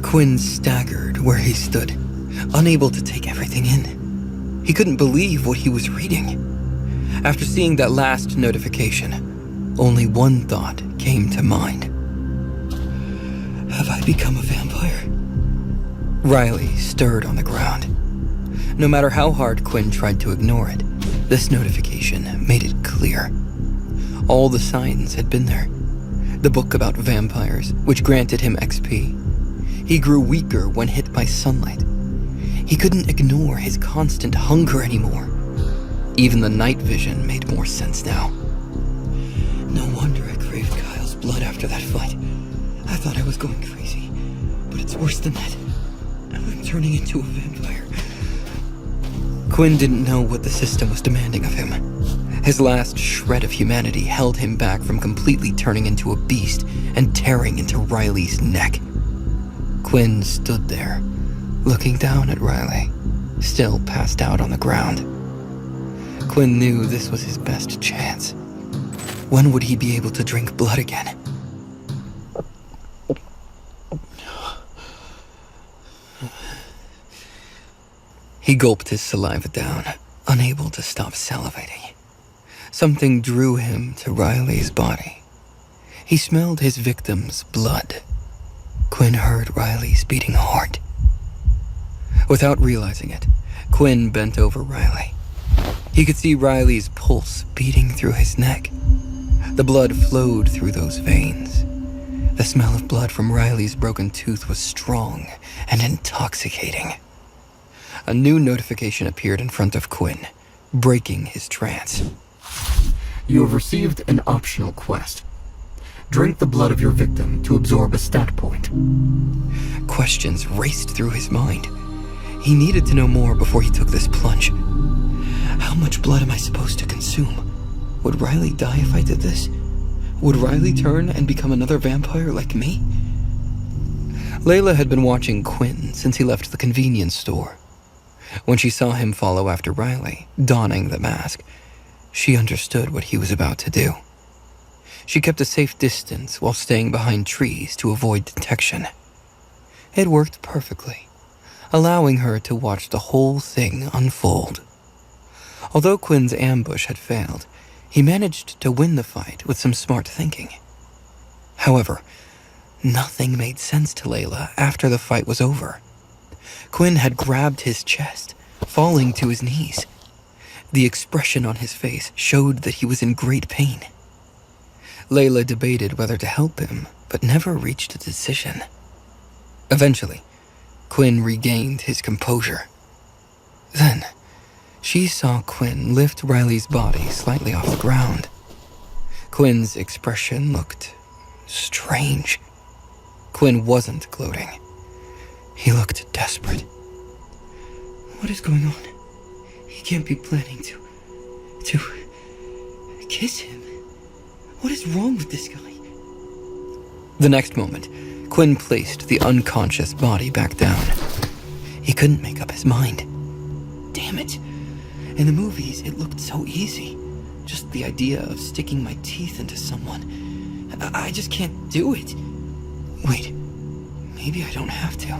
Quinn staggered where he stood, unable to take everything in. He couldn't believe what he was reading. After seeing that last notification, only one thought came to mind. Have I become a vampire? Riley stirred on the ground. No matter how hard Quinn tried to ignore it, this notification made it clear. All the signs had been there. The book about vampires, which granted him XP. He grew weaker when hit by sunlight. He couldn't ignore his constant hunger anymore. Even the night vision made more sense now. No wonder I craved Kyle's blood after that fight. I thought I was going crazy, but it's worse than that. I'm turning into a vampire. Quinn didn't know what the system was demanding of him. His last shred of humanity held him back from completely turning into a beast and tearing into Riley's neck. Quinn stood there, looking down at Riley, still passed out on the ground. Quinn knew this was his best chance. When would he be able to drink blood again? He gulped his saliva down, unable to stop salivating. Something drew him to Riley's body. He smelled his victim's blood. Quinn heard Riley's beating heart. Without realizing it, Quinn bent over Riley. He could see Riley's pulse beating through his neck. The blood flowed through those veins. The smell of blood from Riley's broken tooth was strong and intoxicating. A new notification appeared in front of Quinn, breaking his trance. You have received an optional quest. Drink the blood of your victim to absorb a stat point. Questions raced through his mind. He needed to know more before he took this plunge. How much blood am I supposed to consume? Would Riley die if I did this? Would Riley turn and become another vampire like me? Layla had been watching Quinn since he left the convenience store. When she saw him follow after Riley, donning the mask, she understood what he was about to do. She kept a safe distance while staying behind trees to avoid detection. It worked perfectly, allowing her to watch the whole thing unfold. Although Quinn's ambush had failed, he managed to win the fight with some smart thinking. However, nothing made sense to Layla after the fight was over. Quinn had grabbed his chest, falling to his knees. The expression on his face showed that he was in great pain. Layla debated whether to help him, but never reached a decision. Eventually, Quinn regained his composure. Then, she saw Quinn lift Riley's body slightly off the ground. Quinn's expression looked strange. Quinn wasn't gloating. He looked desperate. What is going on? He can't be planning to kiss him. What is wrong with this guy? The next moment, Quinn placed the unconscious body back down. He couldn't make up his mind. Damn it. In the movies, it looked so easy. Just the idea of sticking my teeth into someone. I just can't do it. Wait, maybe I don't have to.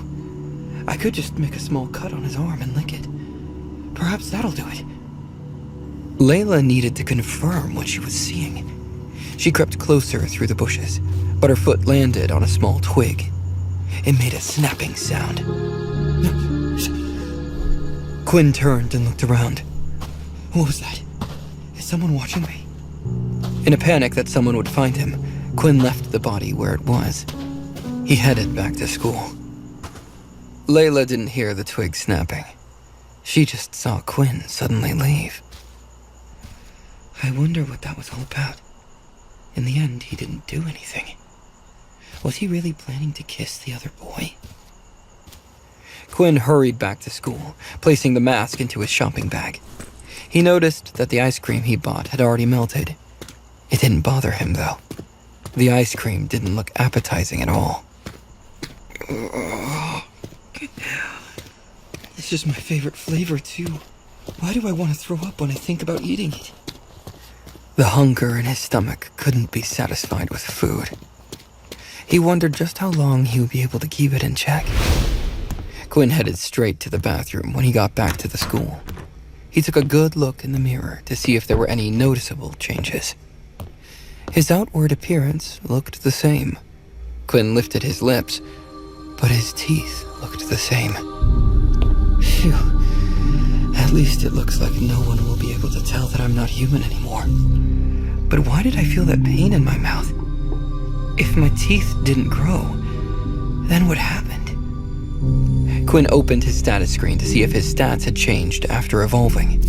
I could just make a small cut on his arm and lick it. Perhaps that'll do it. Layla needed to confirm what she was seeing. She crept closer through the bushes, but her foot landed on a small twig. It made a snapping sound. Quinn turned and looked around. What was that? Is someone watching me? In a panic that someone would find him, Quinn left the body where it was. He headed back to school. Layla didn't hear the twig snapping. She just saw Quinn suddenly leave. I wonder what that was all about. In the end, he didn't do anything. Was he really planning to kiss the other boy? Quinn hurried back to school, placing the mask into his shopping bag. He noticed that the ice cream he bought had already melted. It didn't bother him, though. The ice cream didn't look appetizing at all. This is my favorite flavor, too. Why do I want to throw up when I think about eating it? The hunger in his stomach couldn't be satisfied with food. He wondered just how long he would be able to keep it in check. Quinn headed straight to the bathroom when he got back to the school. He took a good look in the mirror to see if there were any noticeable changes. His outward appearance looked the same. Quinn lifted his lips, but his teeth looked the same. Phew. At least it looks like no one will be able to tell that I'm not human anymore. But why did I feel that pain in my mouth? If my teeth didn't grow, then what happened? Quinn opened his status screen to see if his stats had changed after evolving.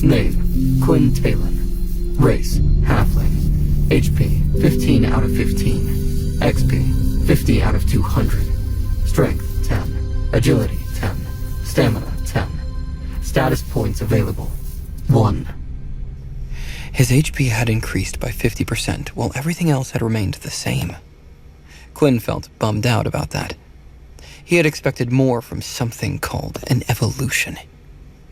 Name, Quinn Talon. Race, halfling. HP, 15 out of 15. XP, 50 out of 200. Strength, 10. Agility, 10. Stamina, 10. Status points available, 1. His HP had increased by 50%, while everything else had remained the same. Quinn felt bummed out about that. He had expected more from something called an evolution.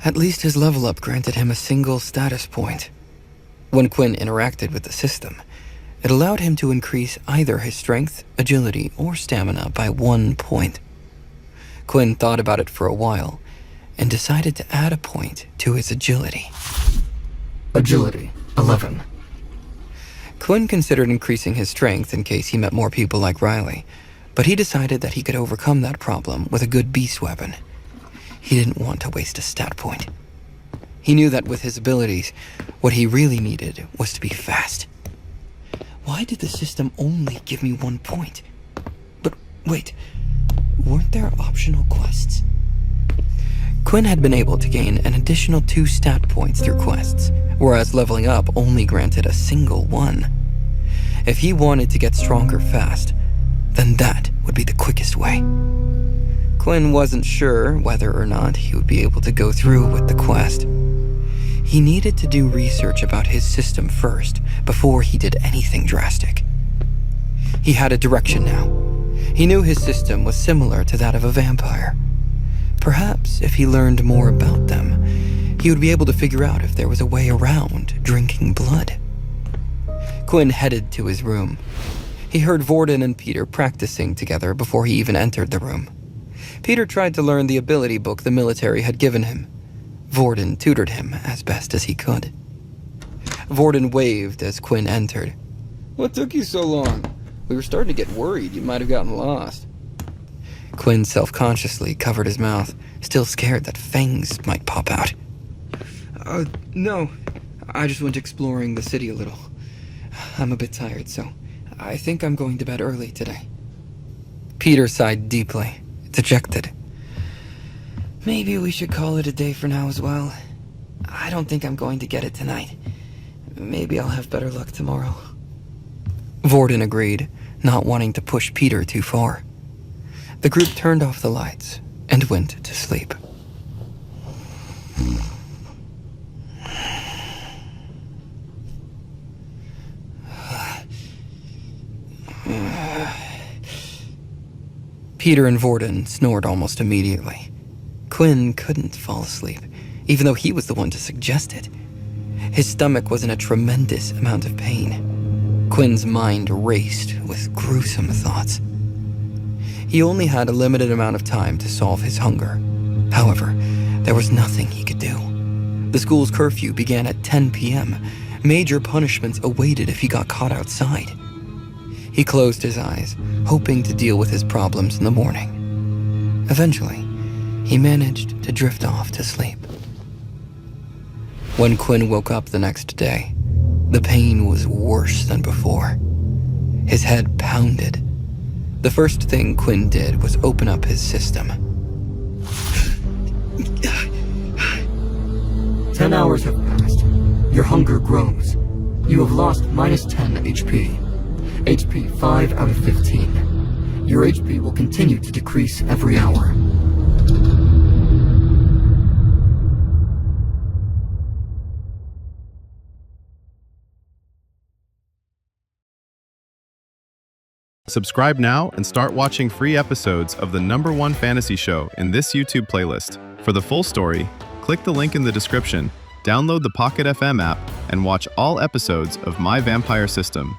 At least his level up granted him a single status point. When Quinn interacted with the system, it allowed him to increase either his strength, agility, or stamina by 1 point. Quinn thought about it for a while and decided to add a point to his agility. Agility, 11. Quinn considered increasing his strength in case he met more people like Riley, but he decided that he could overcome that problem with a good beast weapon. He didn't want to waste a stat point. He knew that with his abilities, what he really needed was to be fast. Why did the system only give me 1 point? But wait, weren't there optional quests? Quinn had been able to gain an additional 2 stat points through quests, whereas leveling up only granted a single 1. If he wanted to get stronger fast, then that would be the quickest way. Quinn wasn't sure whether or not he would be able to go through with the quest. He needed to do research about his system first before he did anything drastic. He had a direction now. He knew his system was similar to that of a vampire. Perhaps if he learned more about them, he would be able to figure out if there was a way around drinking blood. Quinn headed to his room. He heard Vorden and Peter practicing together before he even entered the room. Peter tried to learn the ability book the military had given him. Vorden tutored him as best as he could. Vorden waved as Quinn entered. What took you so long? We were starting to get worried you might have gotten lost. Quinn self-consciously covered his mouth, still scared that fangs might pop out. No. I just went exploring the city a little. I'm a bit tired, so I think I'm going to bed early today. Peter sighed deeply, dejected. Maybe we should call it a day for now as well. I don't think I'm going to get it tonight. Maybe I'll have better luck tomorrow. Vorden agreed, not wanting to push Peter too far. The group turned off the lights and went to sleep. Peter and Vorden snored almost immediately. Quinn couldn't fall asleep, even though he was the one to suggest it. His stomach was in a tremendous amount of pain. Quinn's mind raced with gruesome thoughts. He only had a limited amount of time to solve his hunger. However, there was nothing he could do. The school's curfew began at 10 p.m. Major punishments awaited if he got caught outside. He closed his eyes, hoping to deal with his problems in the morning. Eventually, he managed to drift off to sleep. When Quinn woke up the next day, the pain was worse than before. His head pounded. The first thing Quinn did was open up his system. 10 hours have passed. Your hunger grows. You have lost -10 HP. HP 5 out of 15. Your HP will continue to decrease every hour. Subscribe now and start watching free episodes of the #1 fantasy show in this YouTube playlist. For the full story, click the link in the description, download the Pocket FM app, and watch all episodes of My Vampire System.